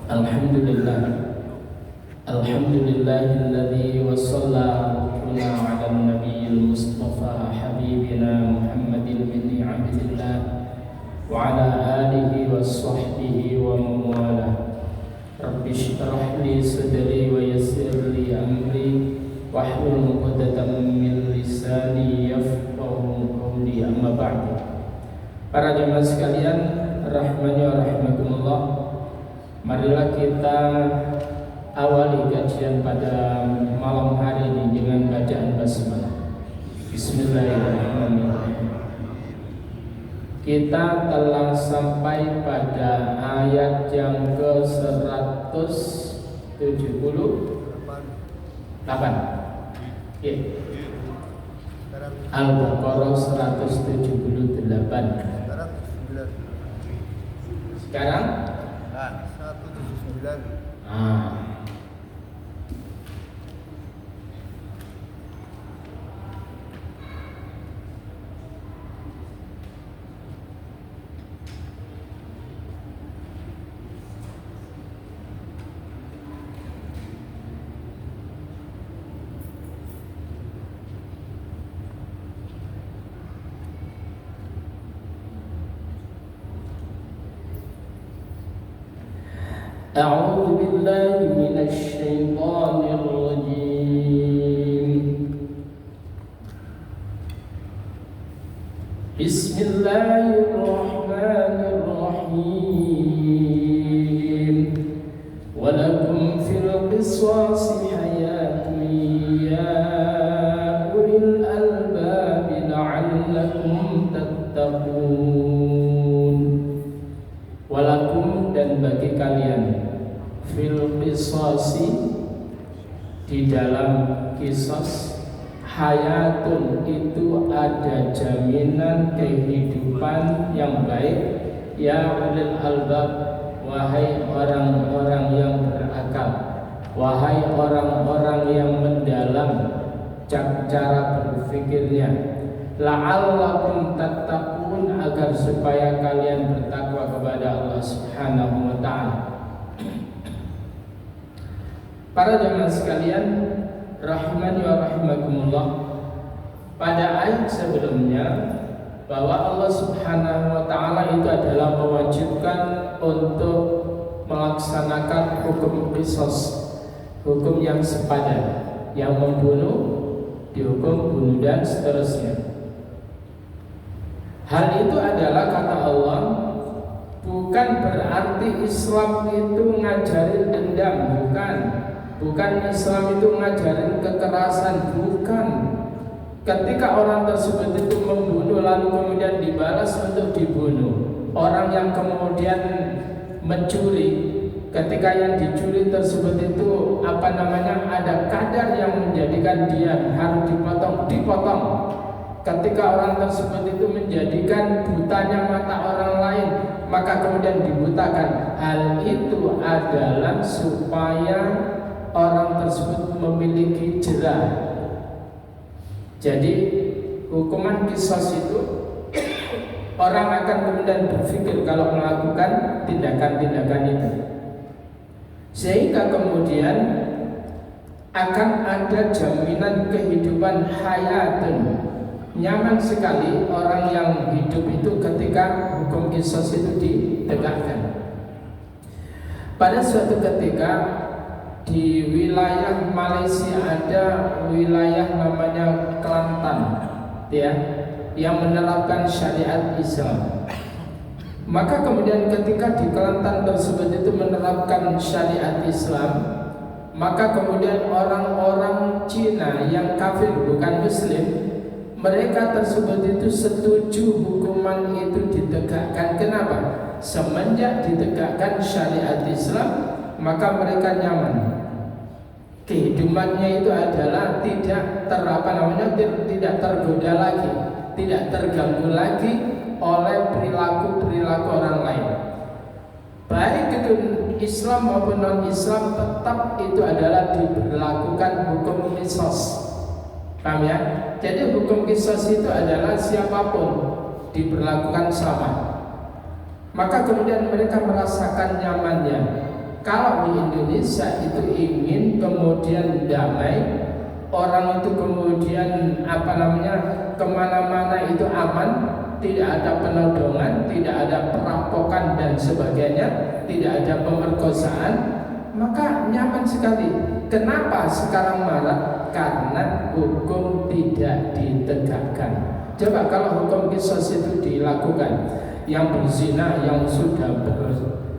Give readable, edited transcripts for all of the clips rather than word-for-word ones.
Alhamdulillah, alhamdulillahilladzi wassala ala nabiyil mustafa habibina Muhammadin bin Abdillah wa ala alihi wa sahbihi wa mawala. Rabbi shrah li sadri wa yassir li amri wahlul 'uqdatam min lisani yafqahu qawli, amma ba'du. Para jemaah sekalian, rahmani wa rahimakumullah, marilah kita awali kajian pada malam hari ini dengan bacaan basmalah. Bismillahirrahmanirrahim. Kita telah sampai pada ayat yang ke-178. Al-Baqarah 178. Sekarang 179. أعوذ بالله من الشيطان الرجيم. بسم الله الرحمن الرحيم. ولكم في القصاص حياة يا أولي الألباب لعلكم تتقون. Walakum, dan bagi kalian, fil qisasi, di dalam qisas, hayatun, itu ada jaminan kehidupan yang baik, ya ulil albab, wahai orang-orang yang berakal, wahai orang-orang yang mendalam cara berpikirnya, la'allakum tattaqun, agar supaya kalian bertakwa kepada Allah Subhanahu wa ta'ala. Para jemaah sekalian, rahimani wa rahimakumullah, pada ayat sebelumnya bahwa Allah Subhanahu wa ta'ala itu adalah mewajibkan untuk melaksanakan hukum qisas, hukum yang sepadan, yang membunuh dihukum bunuh dan seterusnya. Hal itu adalah, kata Allah, bukan berarti Islam itu ngajarin dendam, bukan Islam itu ngajarin kekerasan, bukan. Ketika orang tersebut itu membunuh lalu kemudian dibalas untuk dibunuh, orang yang kemudian mencuri, ketika yang dicuri tersebut itu ada kadar yang menjadikan dia harus dipotong. Ketika orang tersebut itu menjadikan butanya mata orang lain, maka kemudian dibutakan. Hal itu adalah supaya orang tersebut memiliki jera. Jadi hukuman qisas itu, orang akan kemudian berpikir kalau melakukan tindakan-tindakan itu, sehingga kemudian akan ada jaminan kehidupan hayatun. Nyaman sekali orang yang hidup itu ketika hukum qisas itu ditegakkan. Pada suatu ketika di wilayah Malaysia ada wilayah namanya Kelantan, ya, yang menerapkan syariat Islam. Maka kemudian ketika di Kelantan tersebut itu menerapkan syariat Islam, maka kemudian orang-orang Cina yang kafir, bukan Muslim, mereka tersebut itu setuju hukuman itu ditegakkan. Kenapa? Semenjak ditegakkan syariat Islam, maka mereka nyaman. Kehidupannya itu adalah tidak tergoda lagi, tidak terganggu lagi oleh perilaku orang lain. Baik itu Islam maupun non-Islam, tetap itu adalah diberlakukan hukum qisas. Paham ya? Jadi hukum qisas itu adalah siapapun diberlakukan sama. Maka kemudian mereka merasakan nyamannya Kalau di Indonesia itu ingin kemudian damai, orang itu kemudian kemana-mana itu aman, tidak ada penodongan, tidak ada perampokan dan sebagainya, tidak ada pemerkosaan, maka nyaman sekali. Kenapa sekarang marah? Karena hukum tidak ditegakkan. Coba kalau hukum kisos itu dilakukan, yang berzina, yang sudah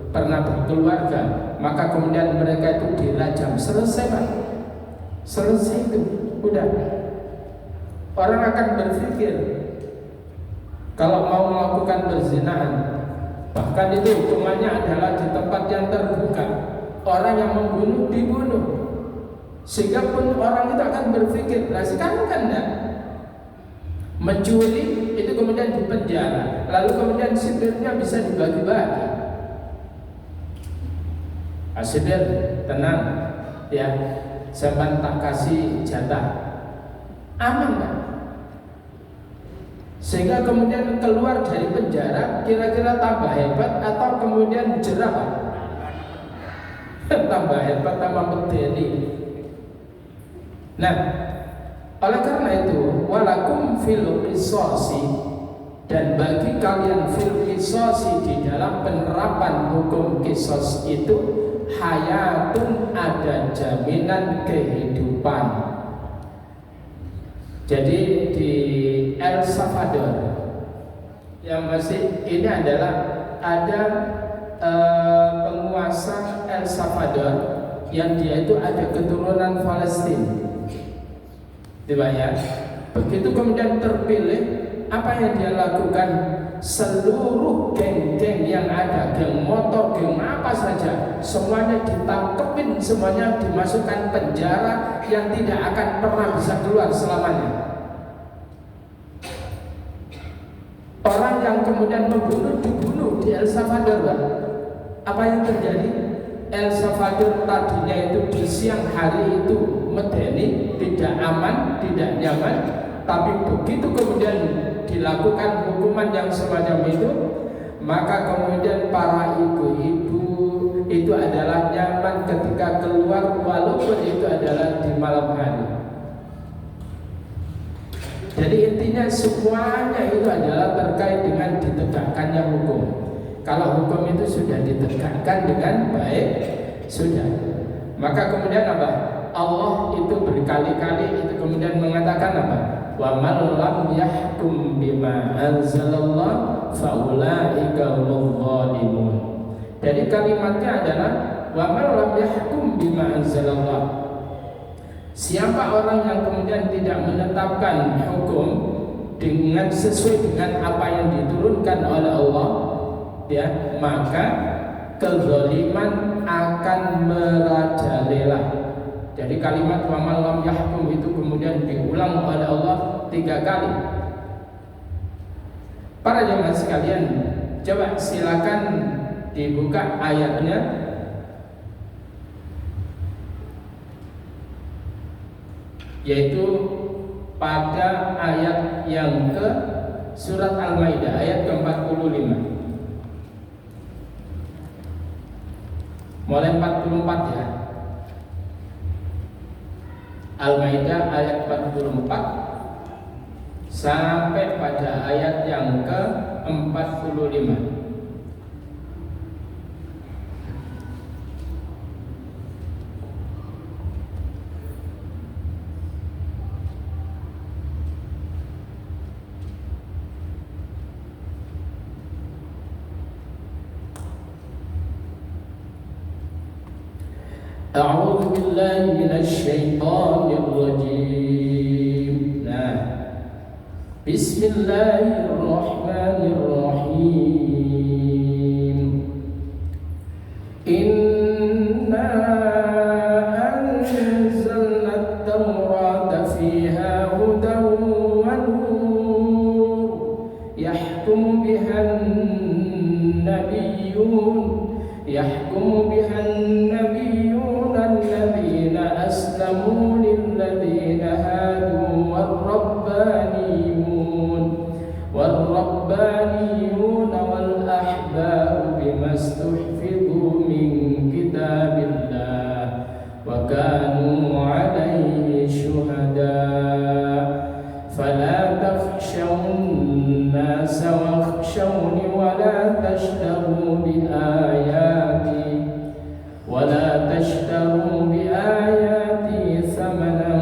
pernah berkeluarga, maka kemudian mereka itu dirajam, selesai Pak, selesai itu, udah. Orang akan berpikir kalau mau melakukan perzinahan, bahkan itu hukumannya adalah di tempat yang terbuka, orang yang membunuh dibunuh, sehingga pun orang itu akan berpikir, nah sekarang kan enggak, mencuri itu kemudian dipenjara, lalu kemudian sipirnya bisa dibagi-bagi. Sipir tenang ya, saya tak kasih jatah, aman kan? Sehingga kemudian keluar dari penjara kira-kira tambah hebat atau kemudian jerah Pak? Tambah hebat, tambah medeni. Nah, oleh karena itu, walakum fil qisasi, dan bagi kalian fil qisasi, di dalam penerapan hukum qisas itu hayatun, ada jaminan kehidupan. Jadi di El Salvador yang masih ini adalah ada penguasa El Salvador yang dia itu ada keturunan Palestina. Dibayar. Begitu kemudian terpilih, apa yang dia lakukan? Seluruh geng-geng yang ada, geng motor, geng apa saja, semuanya ditangkepin, semuanya dimasukkan penjara yang tidak akan pernah bisa keluar selamanya. Orang yang kemudian membunuh dibunuh di El Salvador, Pak. Apa yang terjadi? El Salvador tadinya itu di siang hari itu medeni, tidak aman, tidak nyaman, tapi begitu kemudian dilakukan hukuman yang semacam itu, maka kemudian para ibu-ibu itu adalah nyaman ketika keluar, walaupun itu adalah di malam hari. Jadi intinya semuanya itu adalah terkait dengan ditegakkannya hukum. Kalau hukum itu sudah ditegakkan dengan baik, sudah. Maka kemudian apa? Allah itu berkali-kali itu kemudian mengatakan apa? Wa man lam yahkum bima anzalallah fa ulaika humul zalimun. Jadi kalimatnya adalah wa man lam yahkum bima anzalallah. Siapa orang yang kemudian tidak menetapkan hukum dengan sesuai dengan apa yang diturunkan oleh Allah, ya, maka kezaliman akan merajalela. Jadi kalimat wa man lam yahkum itu kemudian diulang oleh Allah 3 kali. Para jemaah sekalian, coba silakan dibuka ayatnya. Yaitu pada ayat yang ke surat Al-Maidah ayat ke-45. Mulai 44 ya. Al-Maidah ayat 44 sampai pada ayat yang ke-45. A'udzu billahi minasy syaithanir rajim. Nah, bismillahirrahmanirrahim. Inna anzalna at-taurata fiha hudan wa nur yahkumu bihan nabiyyun الذين أسلموا للذين هادوا والربانيون والأحبار بما استحفظوا من كتاب بآياتي ولا تشتروا بآياتي ثمنا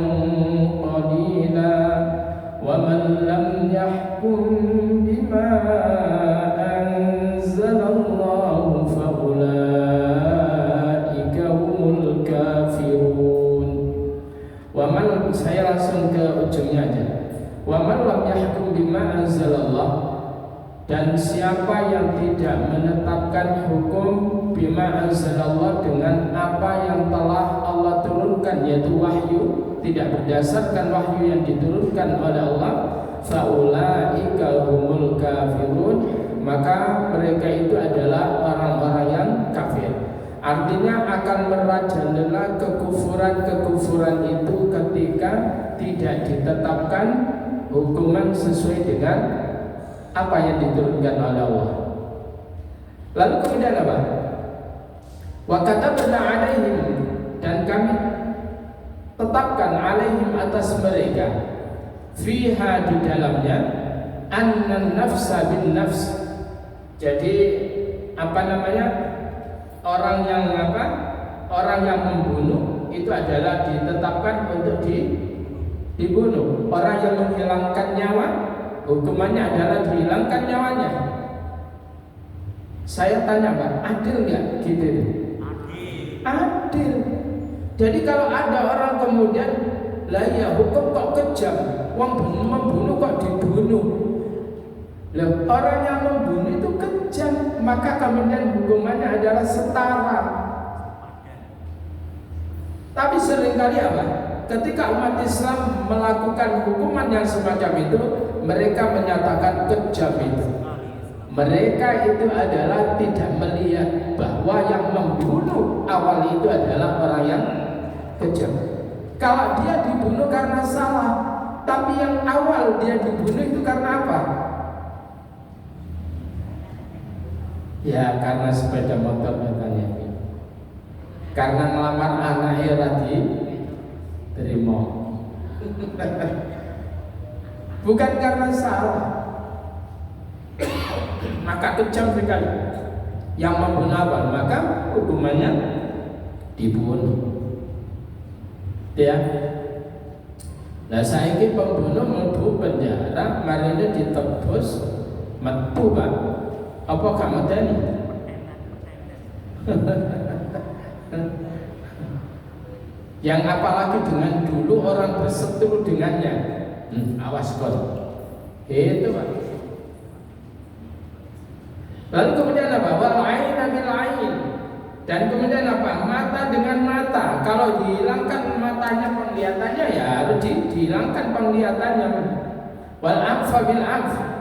قليلا ومن لم يحكم بما أنزل الله فأولئك هم الكافرون. Waman, saya langsung ke ujungnya aja. Waman lam yahkum bima anzalallah, dan siapa yang tidak menetapkan hukum bima anzalallah dengan apa yang telah Allah turunkan, yaitu wahyu, tidak berdasarkan wahyu yang diturunkan oleh Allah, faulaika humul kafirun, maka mereka itu adalah orang-orang yang kafir. Artinya akan merajalela kekufuran-kekufuran itu ketika tidak ditetapkan hukuman sesuai dengan apa yang diturunkan oleh Allah. Lalu kemudian apa? Wa katabna alaihim, dan kami tetapkan alaihim atas mereka, fiha, di dalamnya, annan nafsa bin nafs. Jadi apa namanya? Orang yang membunuh itu adalah ditetapkan untuk dibunuh. Orang yang menghilangkan nyawa, hukumannya adalah dihilangkan nyawanya. Saya tanya Pak, adil nggak gitu? Adil. Jadi kalau ada orang kemudian, lah ya hukum kok kejam, wong membunuh kok dibunuh. Lah orang yang membunuh itu kejam, maka kemudian hukumannya adalah setara. Tapi seringkali apa? Ketika umat Islam melakukan hukuman yang semacam itu, mereka menyatakan kejam itu. Mereka itu adalah tidak melihat bahwa yang membunuh awal itu adalah orang yang kejam. Kalau dia dibunuh karena salah, tapi yang awal dia dibunuh itu karena apa? Ya karena sepeda motor katanya, karena ngelamar anaknya tadi terima. Bukan karena salah. Maka kejam sekali. Yang membunuh apa? Maka hukumannya dibunuh. Ya. Nah saiki pembunuh mlebu penjara, marine ditebus metu Pak. Apa gak medeni? Yang apalagi dengan dulu orang berseteru dengannya. Awas kau. Itu Pak. Lalu kemudian apa? Wal aina bil ain. Dan kemudian apa? Mata dengan mata. Kalau dihilangkan matanya, penglihatannya, ya harus dihilangkan penglihatannya. Wal anfa bil anf.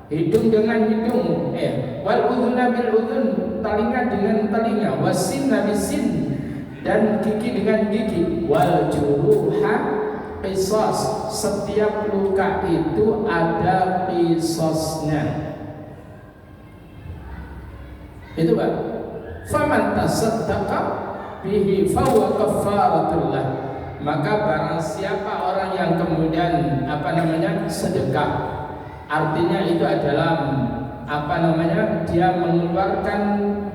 Hidung dengan hidung, wal udhuna bil udhun, telinga dengan telinga, wasinna bisin, dan gigi dengan gigi, wal juruha qisas, setiap luka itu ada qisasnya. Itu Pak. Faman tasaddaqa bihi fahuwa kafaratullah, maka barang siapa orang yang kemudian sedekah, artinya itu adalah dia mengeluarkan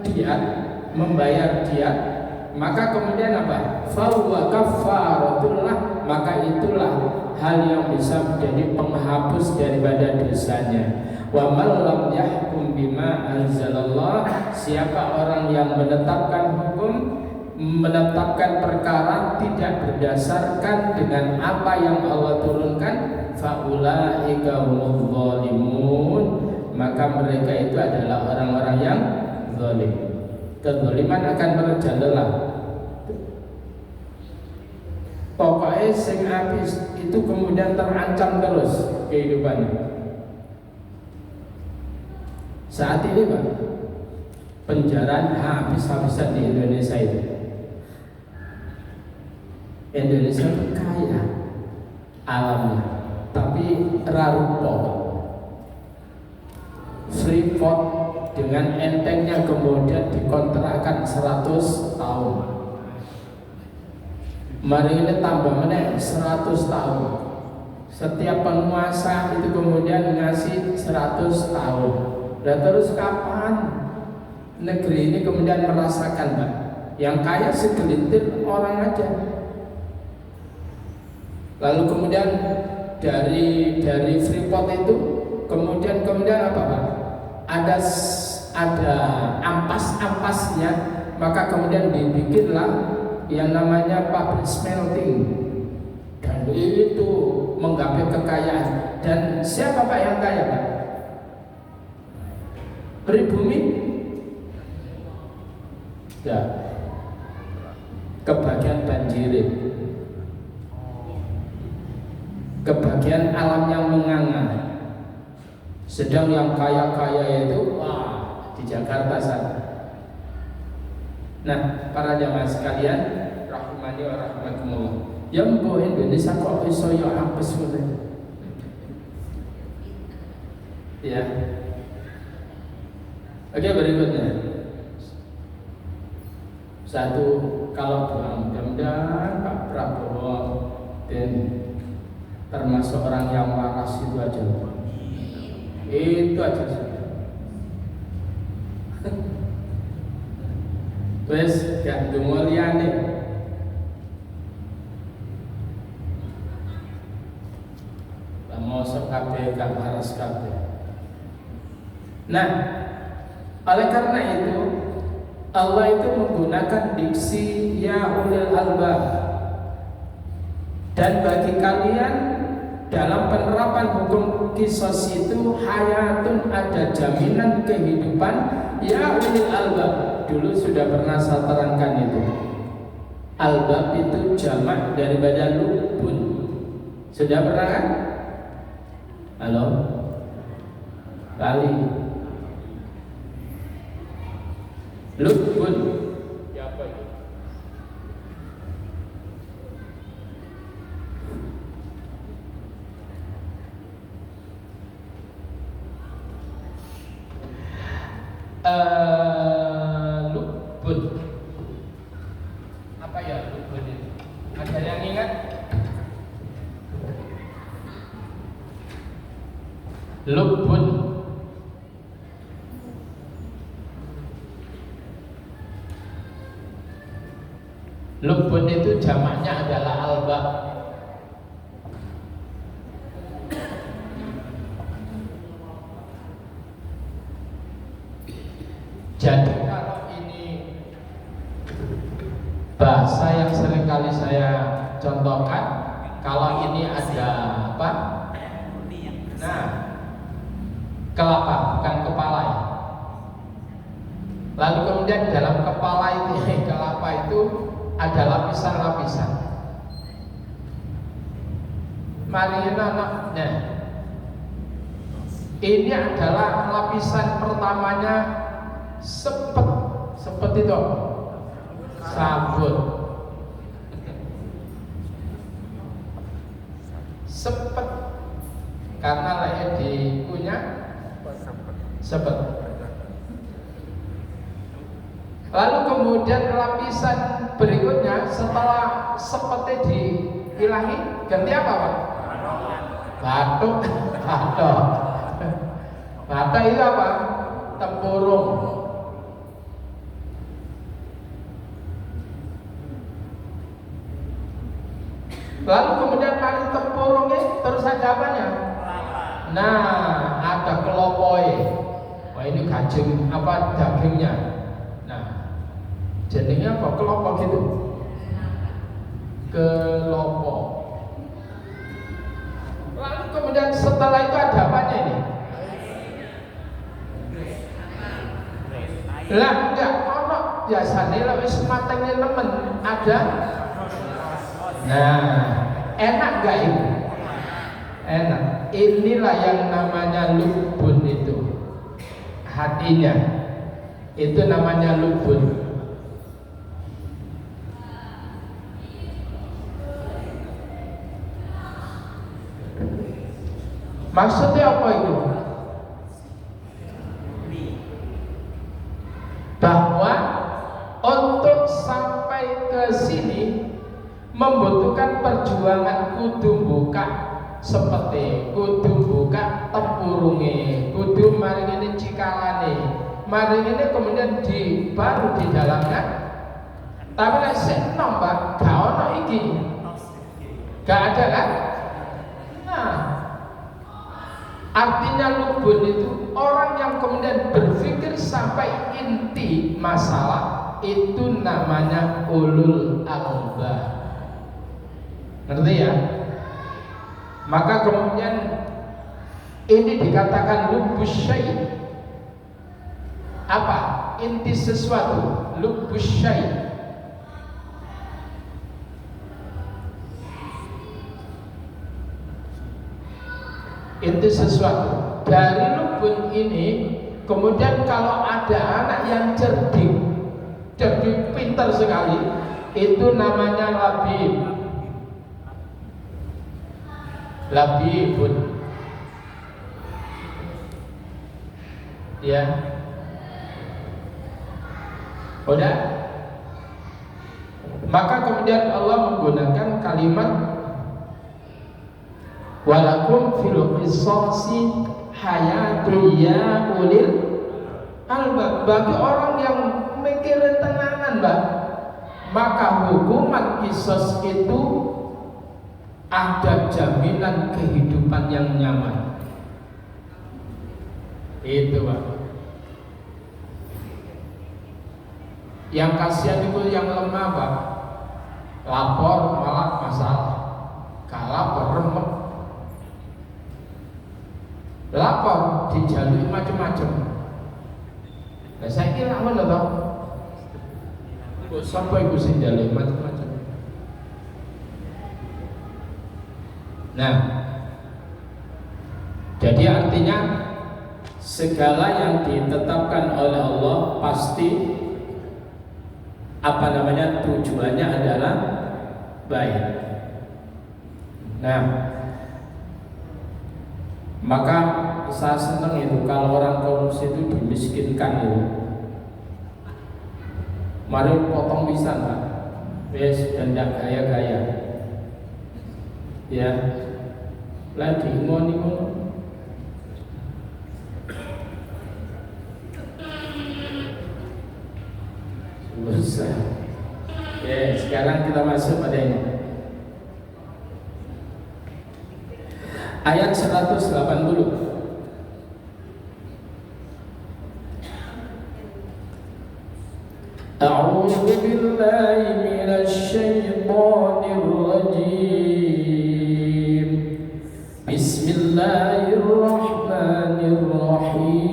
diat, membayar diat, maka kemudian apa? Fahuwa kafaratullah, maka itulah hal yang bisa menjadi penghapus daripada dosanya. Wa man lam yahkum bima anzalallah, siapa orang yang menetapkan hukum, menetapkan perkara tidak berdasarkan dengan apa yang Allah turunkan, faulaika humuz zalimun, maka mereka itu adalah orang-orang yang zalim. Kezaliman akan merajalela. Pokoknya sing habis itu kemudian terancam terus kehidupannya. Saat ini Pak, penjaraan habis-habisan di Indonesia itu. Indonesia itu kaya alamnya, tapi rarupo. Freeport dengan entengnya kemudian dikontrakkan 100 tahun. Mari ini tambah meneh 100 tahun. Setiap penguasa itu kemudian ngasih 100 tahun. Dan terus kapan negeri ini kemudian merasakan, Pak. Yang kaya segelintir orang aja. Lalu kemudian dari Freeport itu kemudian apa, Pak? Ada ampas-ampasnya, maka kemudian dibikinlah yang namanya pabrik smelting, dan itu menggapai kekayaan. Dan siapa, Pak, yang kaya, Pak? Pribumi? Ya, kebagian banjirin, kebagian alam yang menganga. Sedang yang kaya-kaya itu di Jakarta sana. Nah, para jamaah sekalian, rahimani wa rahmakumullah. Ya mbok Indonesia kok iso yo apes ngono. Ya. Oke, berikutnya. Satu, kalau doa mudah-mudahan Pak Prabowo dan termasuk orang yang waras itu aja. Itu aja sudah. Terus gak dungo liyane. Mosok kabeh gak waras kabeh. Nah, oleh karena itu Allah itu menggunakan diksi ya ulil albab. Dan bagi kalian dalam penerapan hukum kisos itu hayatun, ada jaminan kehidupan ya ulil albab. Dulu sudah pernah saya terangkan itu. Albab itu jamak daripada lubun. Sudah pernah kan? Halo? Kali lubun. Ya, apa itu? Lubun. Apa ya lubun itu? Ada yang ingat? Lubun. Lubun itu jamaknya adalah albab. Jadi kalau ini bahasa yang seringkali saya contohkan, kalau ini ada apa? Nah, kelapa, bukan kepala ya. Lalu kemudian dalam kepala ini kelapa itu ada lapisan-lapisan. Mari anaknya. Ini adalah lapisan pertamanya sepet. Sepet itu sabut. Sepet karena leher dikunyah sepet. Lalu kemudian lapisan berikutnya setelah sepetnya dihilangi ganti apa, Pak? Batuk. Batuk itu apa? Tempurung. Lalu kemudian kali tempurungnya terus ada apanya? Nah, ada kelopoi. Wah, ini gajeng apa dagingnya? Nah, jenengnya apa? Kelopo gitu. Kelopo. Lalu kemudian setelah itu ada apanya ini? Lah, enggak ono biasanya lah wis matenge nemen ada. Nah, enak enggak itu? Enak. Inilah yang namanya lubun itu. Hatinya itu namanya lubun. Maksudnya apa itu? Bahwa untuk sampai ke sini membutuhkan perjuangan, kudu buka seperti kudu buka tempurunge, kudu maringene cikalane, mari ini kemudian baru di dalamnya. Tapi lah sik nombak gak ono iki. Gak ada kan? Nah, artinya lubun itu orang yang kemudian berpikir sampai inti masalah, itu namanya ulul albab. Ngerti ya? Maka kemudian ini dikatakan lubus syai'. Apa? Inti sesuatu, lubus syai'. Inti sesuatu. Dari lubun ini kemudian kalau ada anak yang cerdik pintar sekali, itu namanya labibun. Ya. Udah? Maka kemudian Allah menggunakan kalimat walakum fil qisasi hayatun ya ulil albab. Bagi orang yang mikirin tenangan, Mbak, maka hukuman qisas itu ada jaminan kehidupan yang nyaman. Itu, Pak. Yang kasihan itu yang lemah, Pak. Lapor malah masalah. Gak lapor remek. Lapor dijalui macam-macam. Nah, saya kira apa lho, Pak? Kok sampai iku sing jalui macam-macam. Nah, jadi artinya segala yang ditetapkan oleh Allah pasti tujuannya adalah baik. Nah, maka saya senang itu kalau orang korupsi itu dimiskinkan itu. Mari potong pisan, Pak. Wes dan tidak gaya-gaya. Ya, lagi ngoni. Susah. Ya, sekarang kita masuk padanya. Ayat 180. A'udzu billahi minasy syaithanir rajim. Bismillahirrahmanirrahim.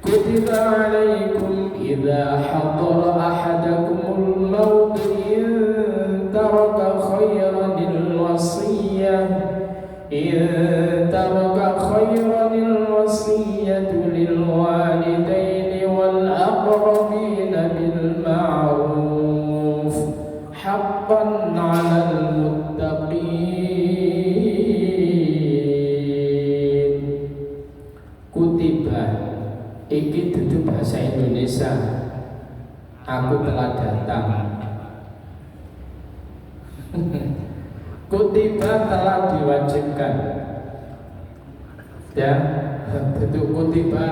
Kutiba 'alaikum idza hadara ahadakumul maut in taraka khairan al-wasiyyah lil walidaini wal aqrabina bil ma'ruf haqqan 'alal muttaqin. Kutiba iki dudu bahasa Indonesia. Aku telah datang. Kutiba telah diwajibkan. Ya, itu kutiba.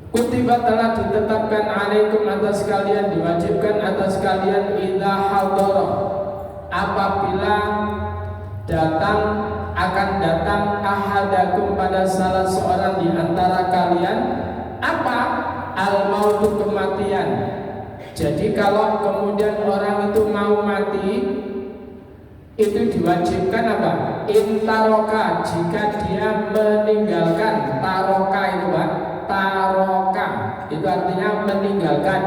Kutiba telah ditetapkan alaikum atas kalian, diwajibkan atas kalian idza hadara, apabila akan datang ahadakum pada salah seorang di antara kalian apa? Al-mautu, kematian. Jadi kalau kemudian orang itu mau mati, itu diwajibkan apa? Intaroka, jika dia meninggalkan. Taroka itu, Pak. Taroka itu artinya meninggalkan.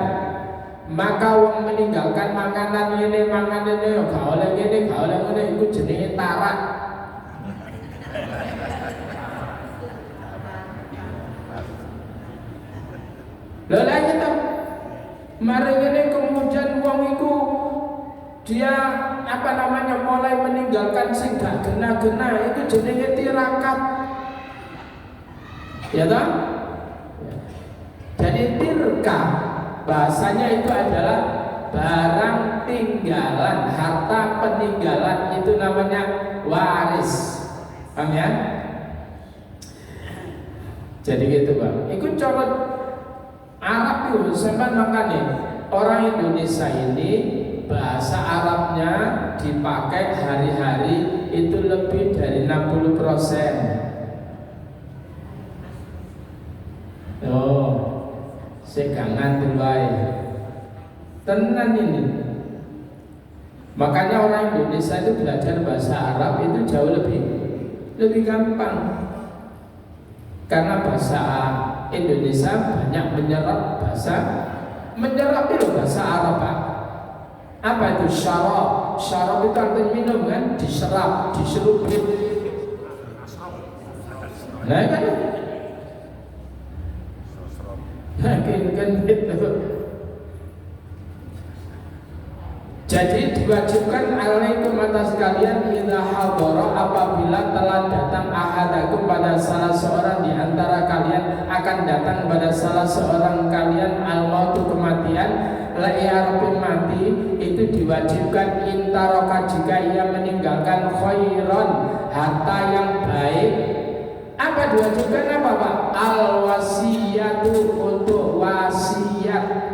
Maka wong meninggalkan makanan ini, mangan ini, gak oleh ini, gak oleh ini, itu jenenge tarak. Lalu kita mari ini kemudian wong itu dia mulai meninggalkan sing gak gena-gena, itu jenenge tirakat. Ya toh? Jadi tirka bahasanya itu adalah barang tinggalan, harta peninggalan, itu namanya waris. Paham ya? Jadi gitu Pak. Ikut corot Arab itu sampai makanya orang Indonesia ini bahasa Arabnya dipakai hari-hari itu lebih dari 60%. Oh, segangan dulu tenan ini. Makanya orang Indonesia itu belajar bahasa Arab itu jauh lebih gampang. Karena bahasa Indonesia banyak menyerap itu bahasa Arab Pak. Apa itu syarab? Syarab itu artinya minum kan, diserap, diserupin. Nah kan? Kan gitu. Jadi diwajibkan alaikum atas kalian idza hadara, apabila telah datang ahadakum pada salah seorang di antara kalian, akan datang pada salah seorang kalian al-mautu, kematian, la'iyarupin mati, itu diwajibkan intaroka, jika ia meninggalkan khairan, harta yang baik. Apa diwajibkan apa Pak? Al-wasiyatu, untuk wasiat.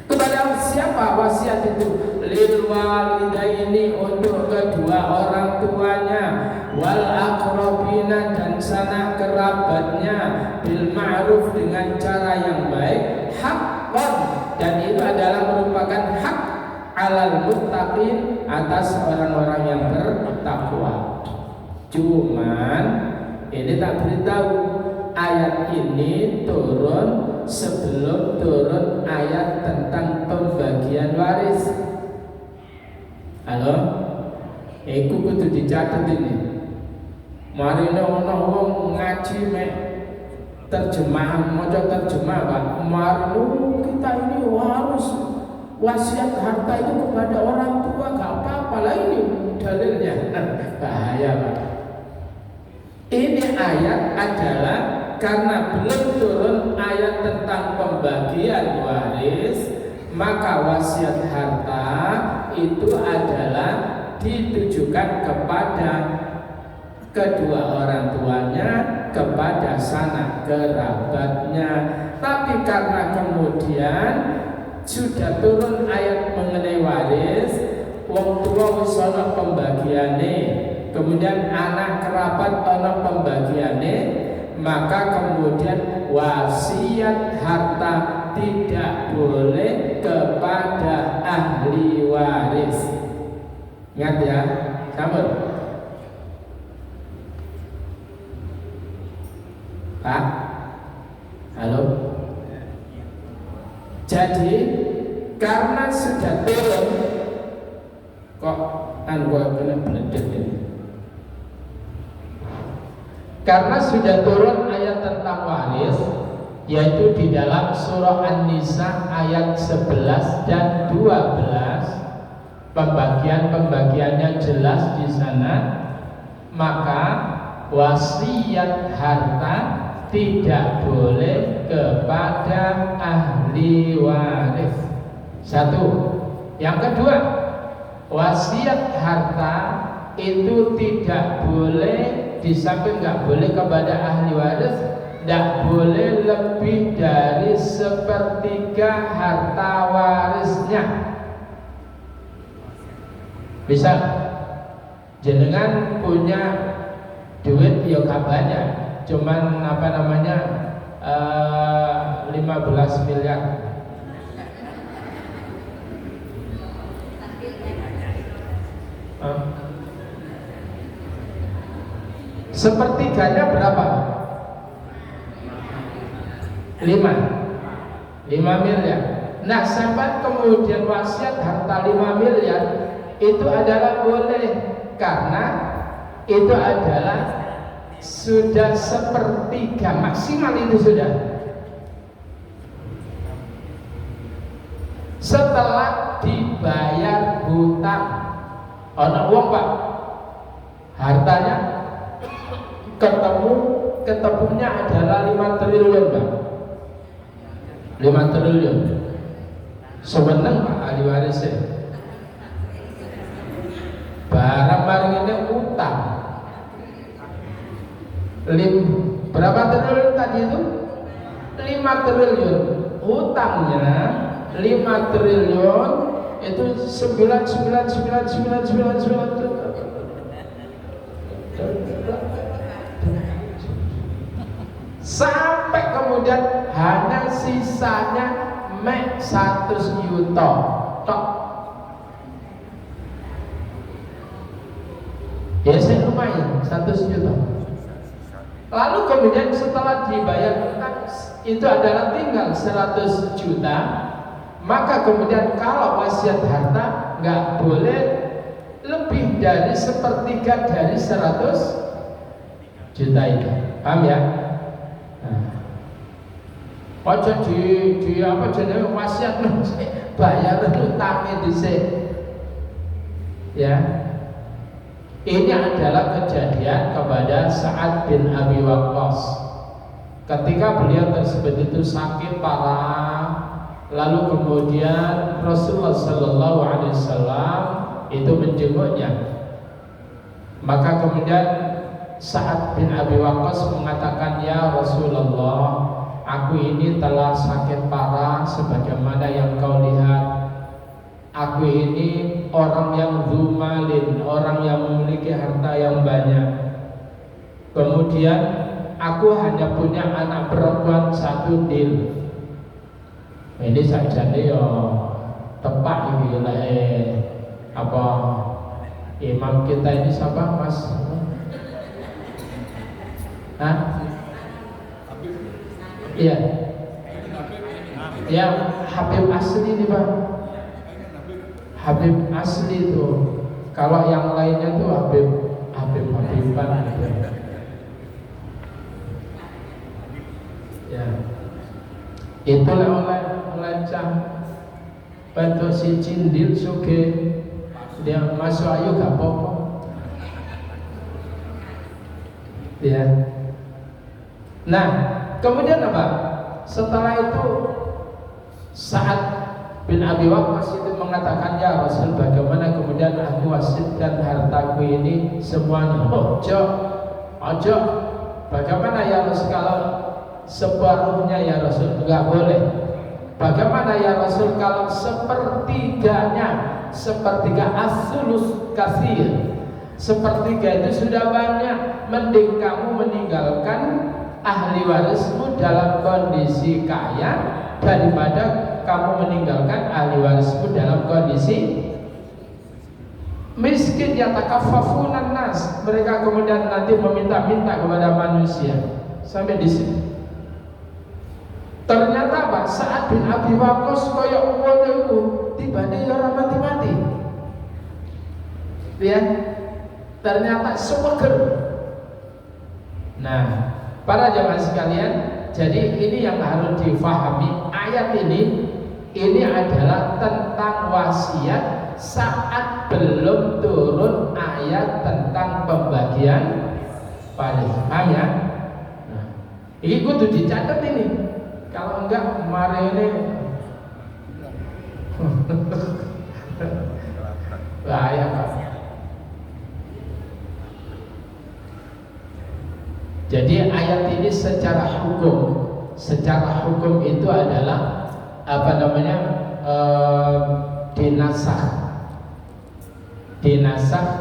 Kepada siapa wasiat itu? Lil walidaini, untuk kedua orang tuanya, wal aqrabina, dan sanak kerabatnya, bil ma'ruf, dengan cara yang baik, haqqan, dan itu adalah merupakan hak alal muttaqin, atas orang-orang yang bertakwa. Cuman ini tak beritahu, ayat ini turun sebelum turun ayat tentang pembagian waris. Halo? Iku kudu dicatat ini. Mari ono wong ngaji mek terjemahan, maca terjemah Pak. Mari kita ini harus wasiat harta itu kepada orang tua, gak apa-apa lah, ini dalilnya. Bahaya Pak. Ini ayat adalah karena belum turun ayat tentang pembagian waris, maka wasiat harta itu adalah ditujukan kepada kedua orang tuanya, kepada sanak kerabatnya. Tapi karena kemudian sudah turun ayat mengenai waris, wong tua wis ana pembagiane, kemudian anak kerabat ana pembagiane, maka kemudian wasiat harta tidak boleh kepada ahli waris. Ingat ya, sambut Pak. Halo. Jadi karena sudah turun, kok benar beledek ini. Karena sudah turun ayat tentang waris, yaitu di dalam surah An-Nisa ayat 11 dan 12, pembagiannya jelas di sana, maka wasiat harta tidak boleh kepada ahli waris. Satu. Yang kedua, wasiat harta itu tidak boleh, di samping nggak boleh kepada ahli waris, tidak boleh lebih dari sepertiga harta warisnya. Bisa jenengan punya duit ya gak banyak, cuman 15 miliar. Sepertiganya berapa? 5 miliar. Nah, sampai kemudian wasiat harta 5 miliar itu adalah boleh, karena itu adalah sudah sepertiga maksimal, itu sudah setelah dibayar hutang. Ono uang Pak, hartanya ketemunya adalah 5 triliun Pak. 5 triliun. Sewenang Pak ahli warisnya. Barang-barang ini utang. Berapa triliun tadi itu? 5 triliun. Utangnya 5 triliun itu 9999999 sampai kemudian hanya sisanya mek 100 juta tok. Ya saya lumayan 100 juta. Lalu kemudian setelah dibayar utang itu adalah tinggal 100 juta, maka kemudian kalau wasiat harta nggak boleh lebih dari 1/3 dari 100 juta itu. Paham ya? Ojo di apa jenenge wasiat bayar utangnya dhisik. Ya. Ini adalah kejadian kepada Sa'ad bin Abi Waqqas. Ketika beliau tersebut itu sakit parah, lalu kemudian Rasulullah sallallahu alaihi wasallam itu menjenguknya. Maka kemudian Sa'ad bin Abi Waqqas mengatakan, "Ya Rasulullah, aku ini telah sakit parah sebagaimana yang kau lihat. Aku ini orang yang zumalin, orang yang memiliki harta yang banyak. Kemudian aku hanya punya anak perempuan 1 dil." Ini saja nih yo tepat ini lah apa imam kita ini siapa Mas? Hah? Iya. Ya Habib asli nih Pak. Habib asli itu. Kalau yang lainnya tuh Habiban gitu. Ya. Itulah oleh cah bantu si cindil suge dia masuk ayo gak apa-apa. Ya. Nah, kemudian apa? Setelah itu Sa'ad bin Abi Waqqas itu mengatakan, "Ya Rasul, bagaimana kemudian aku wasiatkan hartaku ini semuanya?" Ojo, bagaimana ya Rasul kalau separuhnya ya Rasul? Enggak boleh. Bagaimana ya Rasul kalau sepertiganya? Sepertiga as-sulus katsir. Sepertiga itu sudah banyak. Mending kamu meninggalkan ahli warismu dalam kondisi kaya daripada kamu meninggalkan ahli warismu dalam kondisi miskin. Yatakaffafunan nas, mereka kemudian nanti meminta-minta kepada manusia. Sampai di sini. Ternyata apa? Sa'ad bin Abi Waqqas kaya ngono iku tibane ora mati-mati. Ya. Ternyata semeger. Nah, para jamaah sekalian, jadi ini yang harus difahami. Ayat ini adalah tentang wasiat saat belum turun ayat tentang pembagian waris. Paham ya? Nah, ini kudu dicatat ini. Kalau enggak kemarin ini bahaya Pak. Jadi ayat ini secara hukum itu adalah apa namanya dinasah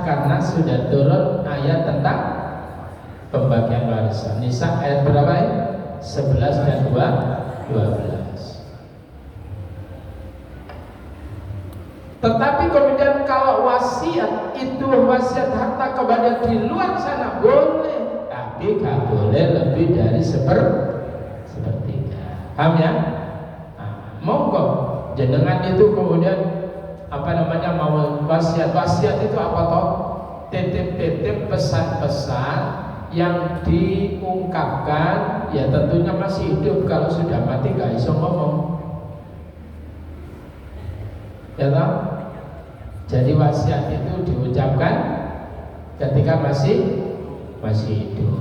karena sudah turun ayat tentang pembagian warisan. Nisa ayat berapa ya? 11 dan 12. Tetapi kemudian kalau wasiat itu wasiat harta kepada di luar sana boleh, tapi gak boleh lebih dari sepertiga. Paham ya? Nah, monggo jenengan itu kemudian apa namanya mau wasiat itu apa toh? Titip-titip pesan-pesan yang diungkapkan ya tentunya masih hidup. Kalau sudah mati gak iso ngomong. Ya toh? Jadi wasiat itu diucapkan ketika masih hidup.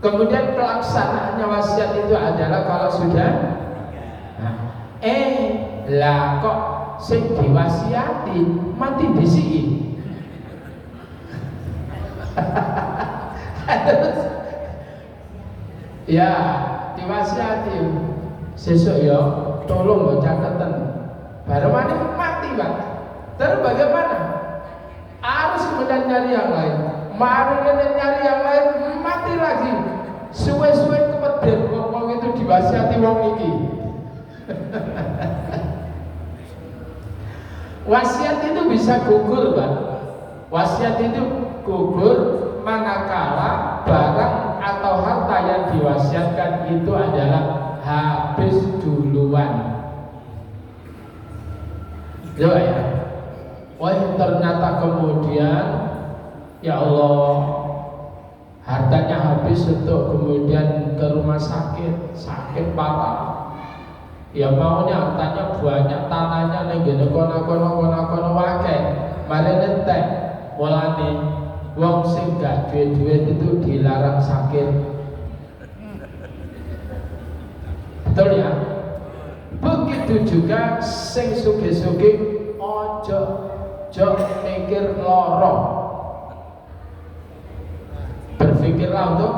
Kemudian pelaksanaannya wasiat itu adalah kalau sudah Nah, lah kok sing diwasiati mati disiki. Terus ya diwasiati sesuk ya tolong lo catatan baru mati Pak. Terus bagaimana? Harus kemudian nyari yang lain. Mari nyari yang lain mati lagi. Suwe-suwe kemudian wong itu diwasiati wong iki. Wasiat itu bisa gugur, Pak. Wasiat itu gugur manakala barang atau harta yang diwasiatkan itu adalah habis duluan. Coba ya. Wah, ternyata kemudian ya Allah hartanya habis untuk kemudian ke rumah sakit parah. Ya maunya hartanya banyak, tanahnya ning ngene kono wae. Mari entek mulane wong sing gak duwe-duwe itu dilarang sakit. Betul ya? Begitu juga sing sugih-sugih ojo mikir loro. Berpikirlah untuk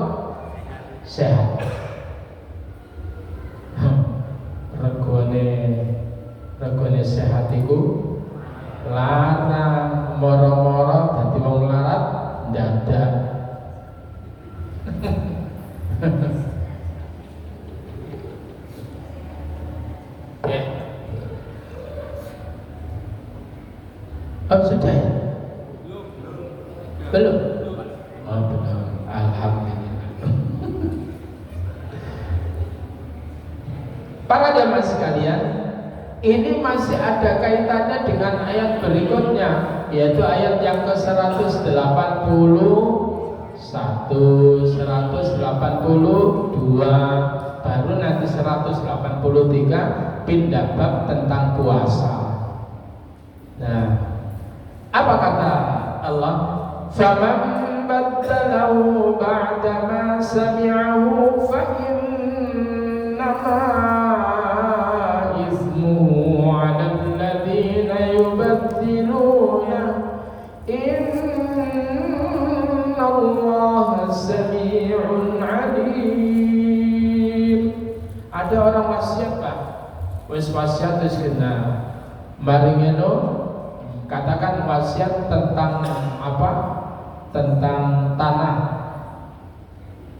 sehat. Regone sehat iku larang moro-moro dadi wong larat dadak. Sudah ya? Belum? Oh belum. Alhamdulillah. Para jamaah sekalian, ini masih ada kaitannya dengan ayat berikutnya, yaitu ayat yang ke-181, 182, baru nanti 183 pindah bab tentang puasa. Nah, apa kata Allah? Faman baddalahu ba'da ma sami'ahu fa innama ismuhu 'alal ladzina yubaddiluna innallaha sami'un 'alim. Ada orang wasiat, Pak. Wis wasiat wis kena. Mari ngono katakan wasiat tentang apa? Tentang tanah.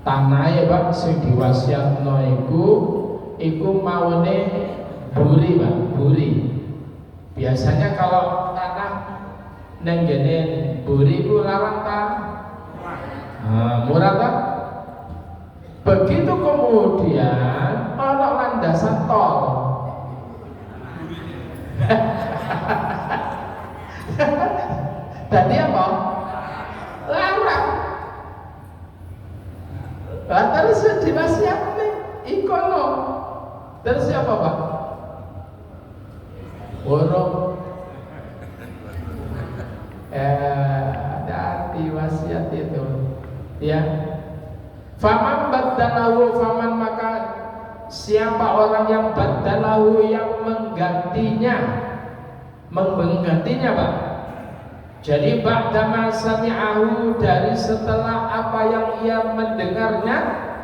Tanah ya Pak, sing diwasiatno iku maune buri Pak, buri. Biasanya kalau tanah neng gene buri ku larang ta. Murah tak? Begitu kemudian ono landasan tol. Tadi apa? Larang. Terus diwasiatne ikono. Terus siapa Pak? Borong. Ada wasiat itu. Ya. Faman baddalahu, faman maka siapa orang yang baddalahu, yang menggantinya Pak. Jadi ba'dama sami'ahu, dari setelah apa yang ia mendengarnya,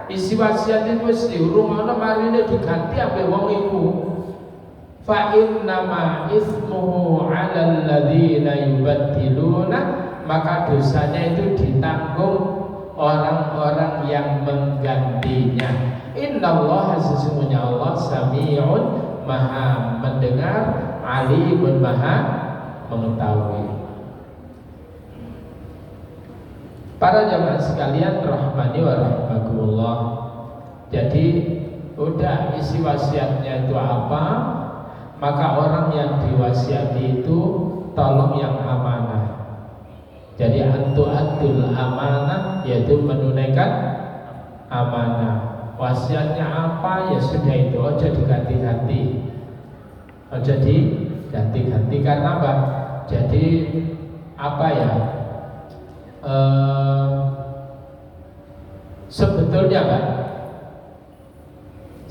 isi wasiat itu wis diurungono marine diganti ambek wong iku. Fa innama ismuhu 'alal ladzina yubaddiluna, maka dosanya itu ditanggung orang-orang yang menggantinya. Innallaha, sesungguhnya Allah, sami'un, maha mendengar, alimun, maha mengetahui. Para jamaah sekalian rahmani wa rahmakumullah. Jadi udah isi wasiatnya itu apa, maka orang yang diwasiati itu tolong yang amanah. Jadi antu'atul amanah, yaitu menunaikan amanah. Wasiatnya apa, ya sudah itu, ojo diganti-ganti, ojo diganti-ganti. Karena apa? Jadi apa ya, sebetulnya Pak,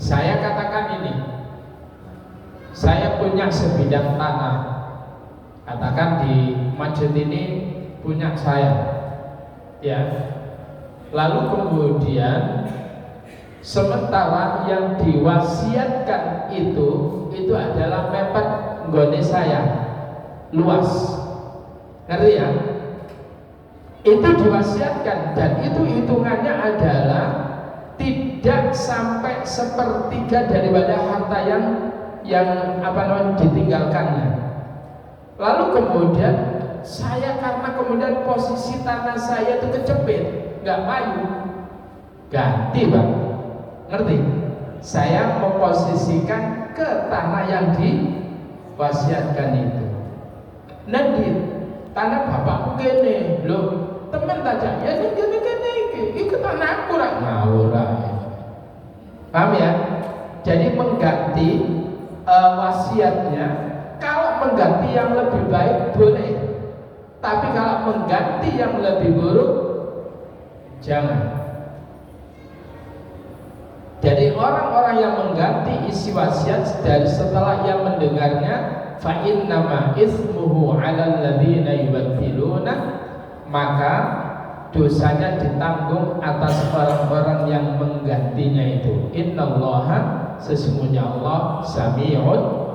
saya katakan ini, sebidang tanah, katakan di masjid ini punya saya, ya. Lalu kemudian sementara yang diwasiatkan itu adalah mepet nggone saya, luas, ngerti ya? Itu diwasiatkan dan itu hitungannya adalah tidak sampai sepertiga daripada harta yang ditinggalkannya. Lalu kemudian saya karena kemudian posisi tanah saya itu kecepit, nggak payu, ganti bang, ngerti? Saya memposisikan ke tanah yang diwasiatkan itu. Nanti tanah bapakku gini, loh teman saja, ya gini itu tanah aku lah, ngawur lah. Paham ya? Jadi mengganti wasiatnya, kalau mengganti yang lebih baik boleh, tapi kalau mengganti yang lebih buruk jangan. Jadi orang-orang yang mengganti isi wasiat dari setelah ia mendengarnya, fa innama ismuhu 'alal ladzina yubaddiluna, maka dosanya ditanggung atas orang-orang yang menggantinya itu. Innallaha, sesungguhnya Allah, Sami'un,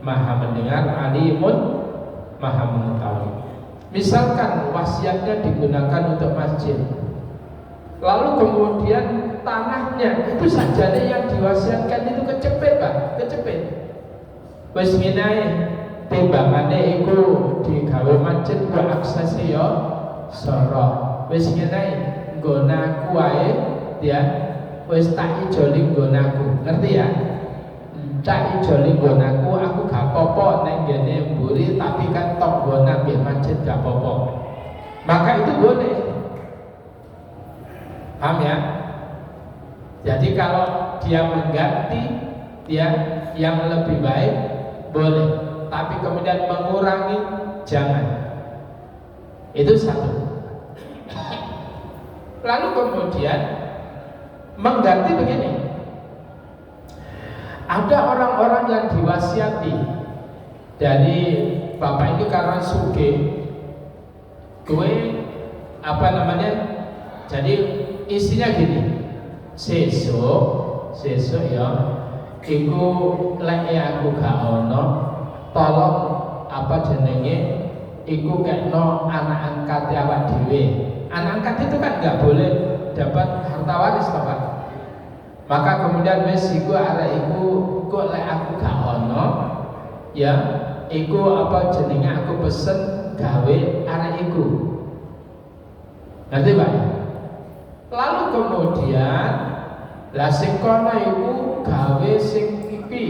Maha mendengar, Alimun, Maha mengetahui. Misalkan wasiatnya digunakan untuk masjid, lalu kemudian tanahnya itu sajane yang diwasiatkan itu kecepit Pak, kecepit. Wis minae timbangane iku digawe masjid ku aksese ya sora. Wis minae nggonaku wae ya, wis tak ijoli nggonaku. Ngerti ya? Tak ijoli nggonaku, aku gak apa-apa ning ngene mburi tapi kan tok nggonang nggih masjid gak apa-apa. Maka itu boleh. Paham ya? Jadi kalau dia mengganti dia yang lebih baik boleh, tapi kemudian mengurangi jangan. Itu satu. Lalu kemudian mengganti begini. Ada orang-orang yang diwasiati dari bapak ini karena sugih, gue jadi isinya gini. Sesuk ya iku lek aku gak ono, tolong iku kekno anak angkat awak dhewe. Anak angkat itu kan gak boleh dapat harta waris Pak. Maka kemudian wis iku arek iku kok lek aku gak ono ya iku aku pesen gawe arek iku. Ngerti Pak? Lalu kemudian lah sing kono iku gawe sing iki,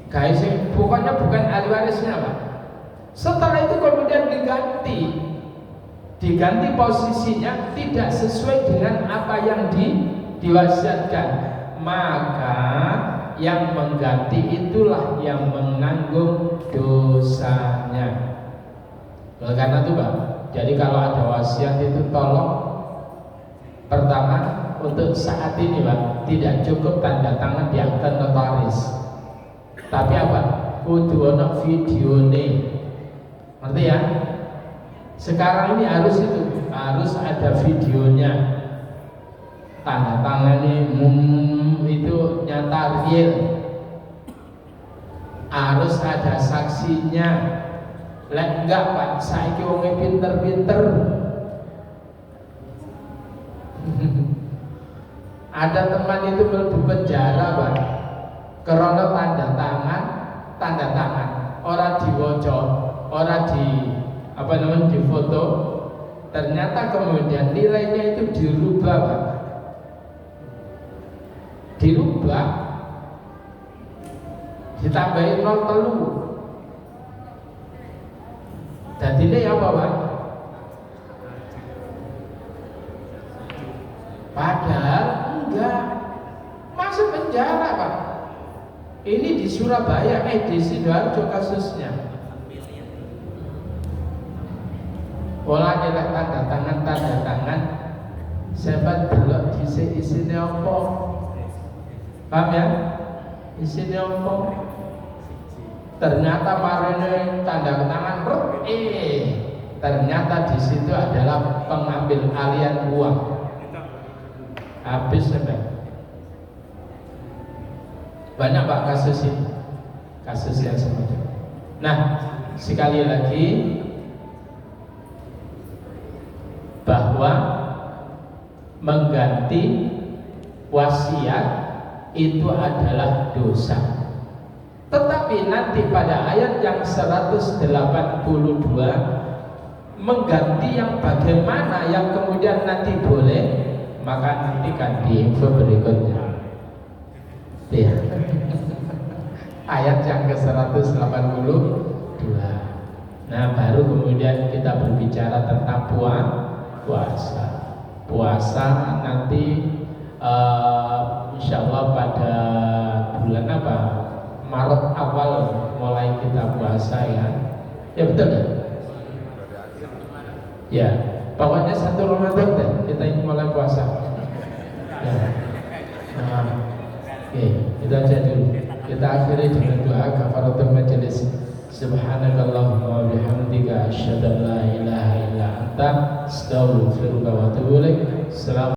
gawe sing pokoknya bukan ahli warisnya Pak. Setelah itu kemudian diganti posisinya tidak sesuai dengan apa yang diwasiatkan, maka yang mengganti itulah yang menanggung dosanya. Oleh karena itu Pak, jadi kalau ada wasiat itu tolong pertama untuk saat ini Pak, tidak cukup tanda tangan di akta notaris, tapi kudu ono videone, ngerti ya? Sekarang ini harus ada videonya, tanda tangannya itu nyata real, harus ada saksinya. Lek enggak Pak, saiki wong pinter-pinter. Ada teman itu mlebu penjara Pak, karena tanda tangan, orang diwoco, orang di foto, ternyata kemudian nilainya itu dirubah Pak, ditambahin 0,3. Jadi ini apa Pak? Padahal enggak, masuk penjara Pak. Ini di Surabaya, di Sidoarjo kasusnya. Pola nyelek tanda tangan, saya delok isinya apa? Paham ya? Isinya apa? Ternyata parene tanda tangan, ternyata di situ adalah pengambil alian uang. Habis sudah. Banyak Pak kasus ini, kasus yang semacam. Nah, sekali lagi bahwa mengganti wasiat itu adalah dosa. Tetapi nanti pada ayat yang 182 mengganti yang bagaimana yang kemudian nanti boleh, maka nantikan di info berikutnya. Ya. Ayat yang ke-182. Nah, baru kemudian kita berbicara tentang puasa. Puasa nanti insya Allah pada bulan apa? Maret awal mulai kita puasa ya. Ya betul ya? Ya, pokoknya 1 Ramadan deh kita ingin mulai puasa. Ya. Oke, kita aja dulu. Kita akhiri dengan doa kafaratul majelis. Subhanakallahumma wa bihamdika asyhadu an la ilaha illa anta astaghfiruka wa atubu ilaik.